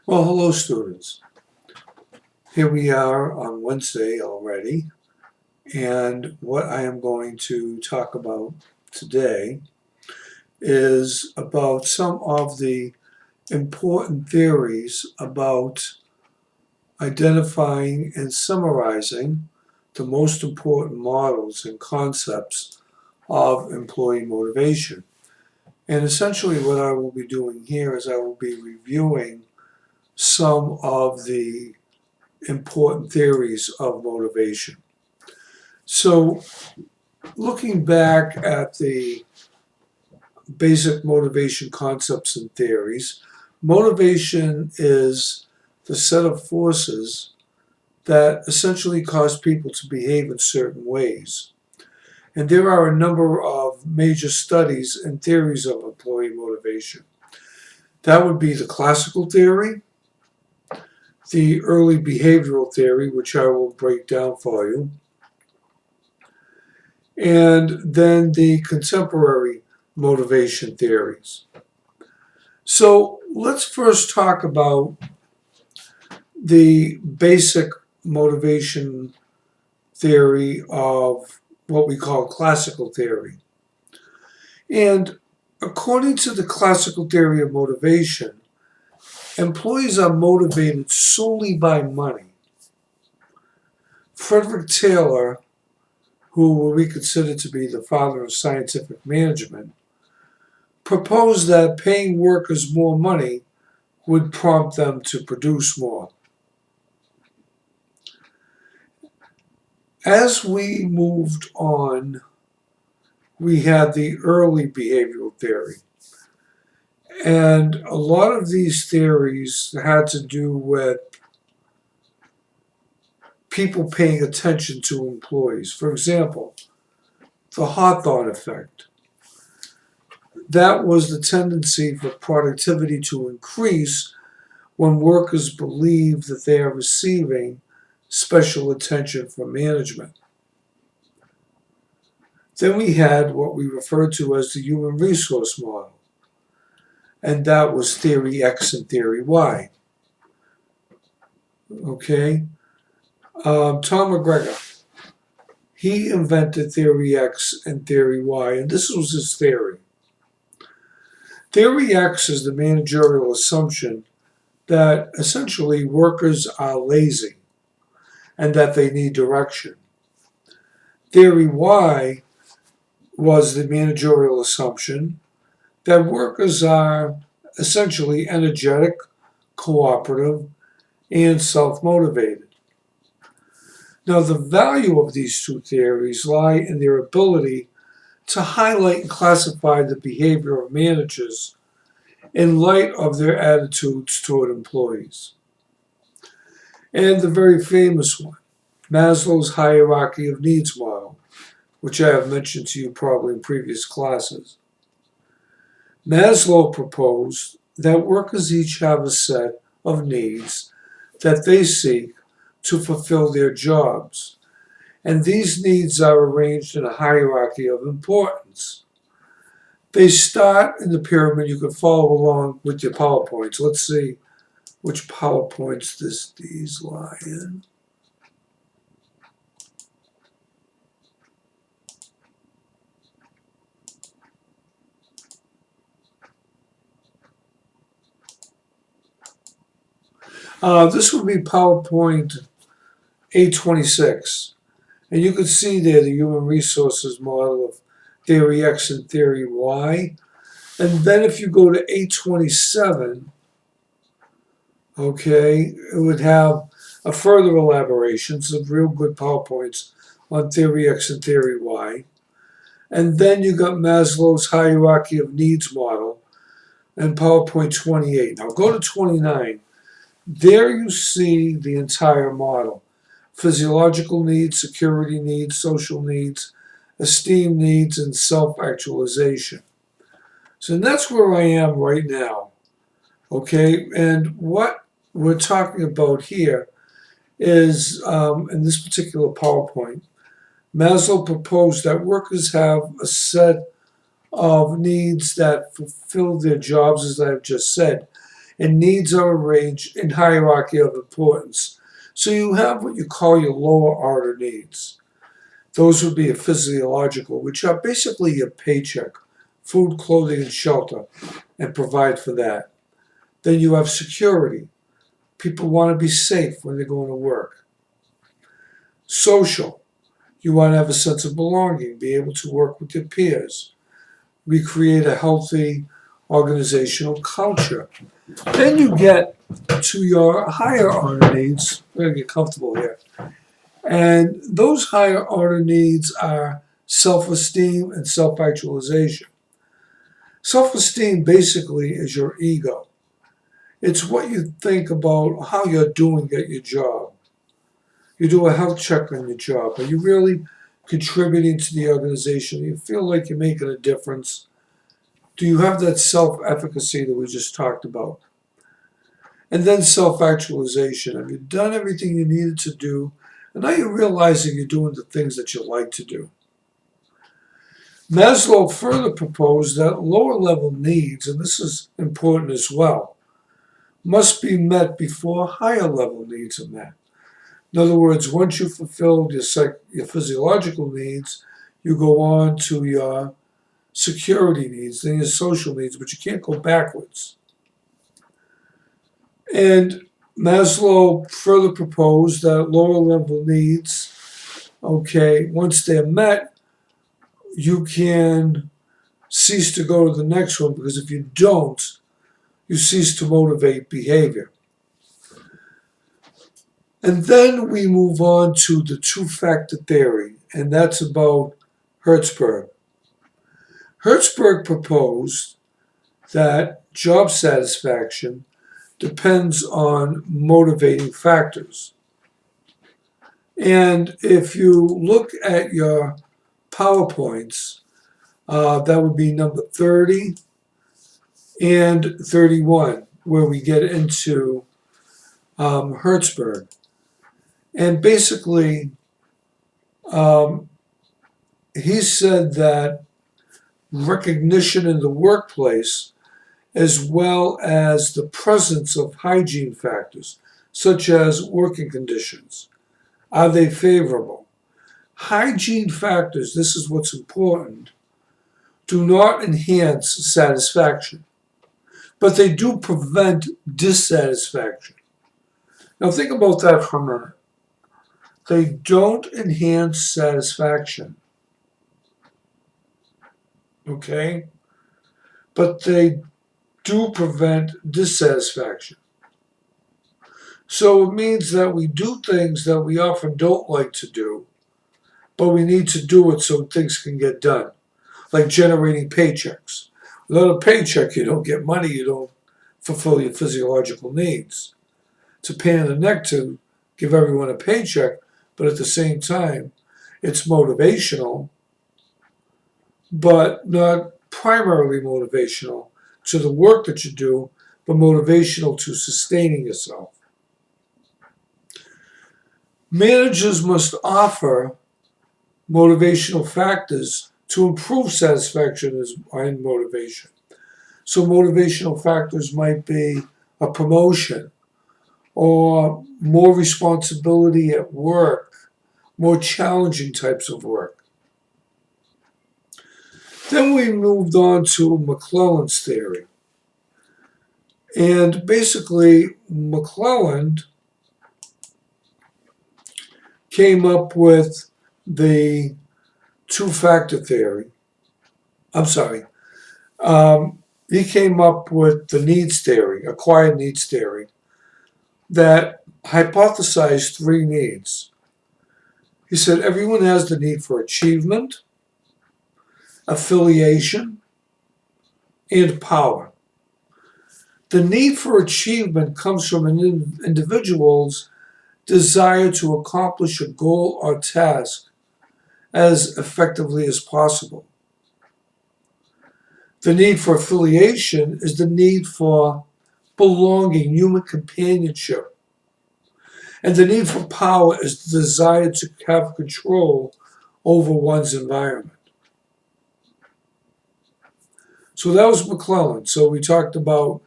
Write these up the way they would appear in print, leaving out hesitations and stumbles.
Well, hello, students. Here we are on Wednesday already, and what I am going to talk about today is about some of the important theories about identifying and summarizing the most important models and concepts of employee motivation. And essentially, what I will be doing here is I will be reviewing some of the important theories of motivation. So, looking back at the basic motivation concepts and theories, motivation is the set of forces that essentially cause people to behave in certain ways. And there are a number of major studies and theories of employee motivation. That would be the classical theory, the early behavioral theory, which I will break down for you, and then the contemporary motivation theories. So let's first talk about the basic motivation theory of what we call classical theory. And according to the classical theory of motivation, employees are motivated solely by money. Frederick Taylor, who we consider to be the father of scientific management, proposed that paying workers more money would prompt them to produce more. As we moved on, we had the early behavioral theory. And a lot of these theories had to do with people paying attention to employees. For example, the Hawthorne effect. That was the tendency for productivity to increase when workers believe that they are receiving special attention from management. Then we had what we refer to as the human resource model, and that was theory X and theory Y. Okay? Tom McGregor, he invented theory X and theory Y, and this was his theory. Theory X is the managerial assumption that essentially workers are lazy and that they need direction. Theory Y was the managerial assumption that workers are essentially energetic, cooperative, and self-motivated. Now, the value of these two theories lie in their ability to highlight and classify the behavior of managers in light of their attitudes toward employees. And the very famous one, Maslow's hierarchy of needs model, which I have mentioned to you probably in previous classes. Maslow proposed that workers each have a set of needs that they seek to fulfill their jobs, and these needs are arranged in a hierarchy of importance. They start in the pyramid. You can follow along with your PowerPoints. Let's see which PowerPoints these lie in. This would be PowerPoint 826. And you can see there the human resources model of theory X and theory Y. And then if you go to 827, okay, it would have a further elaboration, some real good PowerPoints on theory X and theory Y. And then you got Maslow's hierarchy of needs model and PowerPoint 28. Now go to 29. There you see the entire model. Physiological needs, security needs, social needs, esteem needs, and self-actualization. So that's where I am right now. Okay, and what we're talking about here is, in this particular PowerPoint, Maslow proposed that workers have a set of needs that fulfill their jobs, as I've just said, and needs are arranged in hierarchy of importance. So you have what you call your lower order needs. Those would be your physiological, which are basically your paycheck, food, clothing, and shelter, and provide for that. Then you have security. People want to be safe when they're going to work. Social. You want to have a sense of belonging, be able to work with your peers. We create a healthy organizational culture. Then you get to your higher order needs. We're going to get comfortable here. And those higher order needs are self-esteem and self-actualization. Self-esteem basically is your ego. It's what you think about how you're doing at your job. You do a health check on your job. Are you really contributing to the organization? Do you feel like you're making a difference? Do you have that self-efficacy that we just talked about? And then self-actualization. Have you done everything you needed to do? And now you're realizing you're doing the things that you like to do. Maslow further proposed that lower level needs, and this is important as well, must be met before higher level needs are met. In other words, once you've fulfilled your physiological needs, you go on to your security needs, then your social needs, but you can't go backwards. And Maslow further proposed that lower level needs, once they're met, you can cease to go to the next one, because if you don't, you cease to motivate behavior. And then we move on to the two-factor theory, and that's about Hertzberg. Hertzberg proposed that job satisfaction depends on motivating factors. And if you look at your PowerPoints, that would be number 30 and 31, where we get into Hertzberg. And basically, he said that recognition in the workplace, as well as the presence of hygiene factors, such as working conditions, are they favorable? Hygiene factors, this is what's important, do not enhance satisfaction, but they do prevent dissatisfaction. Now think about that for a minute. They don't enhance satisfaction, okay? But they do prevent dissatisfaction. So it means that we do things that we often don't like to do, but we need to do it so things can get done, like generating paychecks. Without a paycheck, you don't get money, you don't fulfill your physiological needs. It's a pain in the neck to give everyone a paycheck, but at the same time, it's motivational, but not primarily motivational to the work that you do, but motivational to sustaining yourself. Managers must offer motivational factors to improve satisfaction and motivation. So motivational factors might be a promotion, or more responsibility at work, more challenging types of work. Then we moved on to McClelland's theory. And basically, McClelland came up with the two-factor theory. He came up with the needs theory, acquired needs theory, that hypothesized three needs. He said everyone has the need for achievement, affiliation, and power. The need for achievement comes from an individual's desire to accomplish a goal or task as effectively as possible. The need for affiliation is the need for belonging, human companionship. And the need for power is the desire to have control over one's environment. So that was McClelland. So we talked about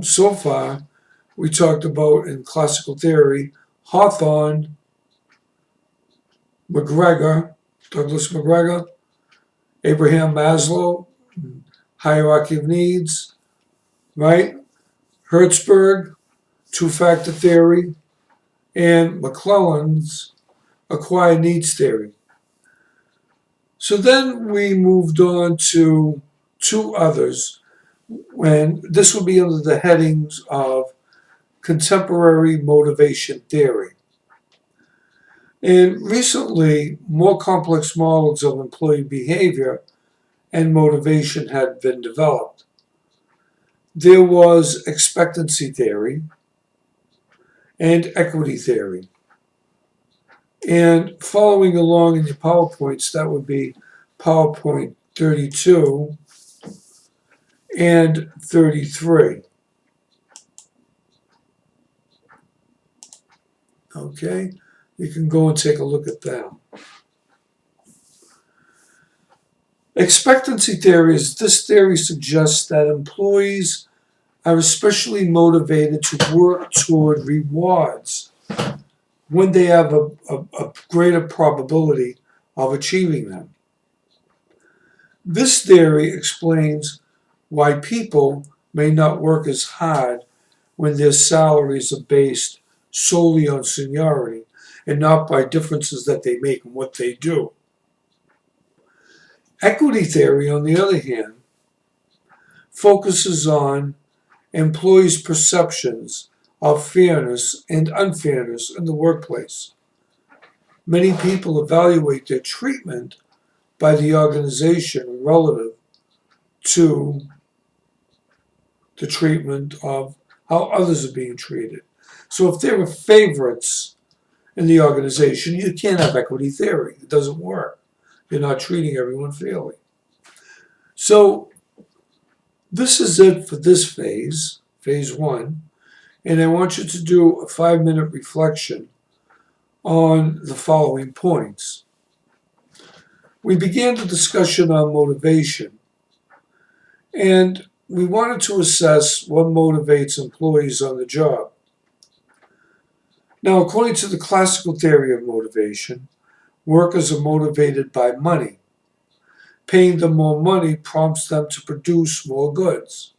So far, we talked about in classical theory, Hawthorne, McGregor, Douglas McGregor, Abraham Maslow, hierarchy of needs, right? Hertzberg, two-factor theory, and McClelland's acquired needs theory. So then we moved on to two others, and this will be under the headings of contemporary motivation theory. And recently, more complex models of employee behavior and motivation had been developed. There was expectancy theory and equity theory. And following along in your PowerPoints, that would be PowerPoint 32 and 33. Okay, you can go and take a look at them. Expectancy theory this theory suggests that employees are especially motivated to work toward rewards when they have a greater probability of achieving them. This theory explains why people may not work as hard when their salaries are based solely on seniority and not by differences that they make in what they do. Equity theory, on the other hand, focuses on employees' perceptions of fairness and unfairness in the workplace. Many people evaluate their treatment by the organization relative to the treatment of how others are being treated. So if there are favorites in the organization, you can't have equity theory. It doesn't work. You're not treating everyone fairly. So this is it for this phase, phase one, and I want you to do a 5-minute reflection on the following points. We began the discussion on motivation, and we wanted to assess what motivates employees on the job. Now, according to the classical theory of motivation, workers are motivated by money. Paying them more money prompts them to produce more goods.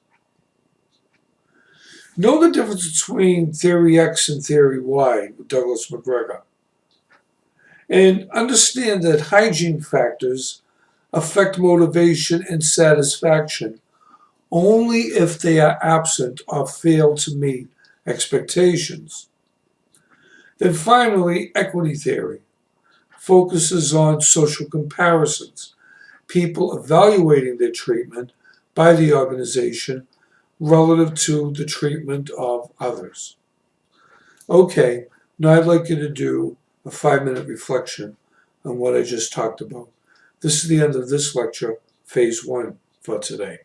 Know the difference between theory X and theory Y with Douglas McGregor. And understand that hygiene factors affect motivation and satisfaction only if they are absent or fail to meet expectations. Then finally, equity theory focuses on social comparisons, people evaluating their treatment by the organization relative to the treatment of others. Okay, now I'd like you to do a 5-minute reflection on what I just talked about. This is the end of this lecture, phase one, for today.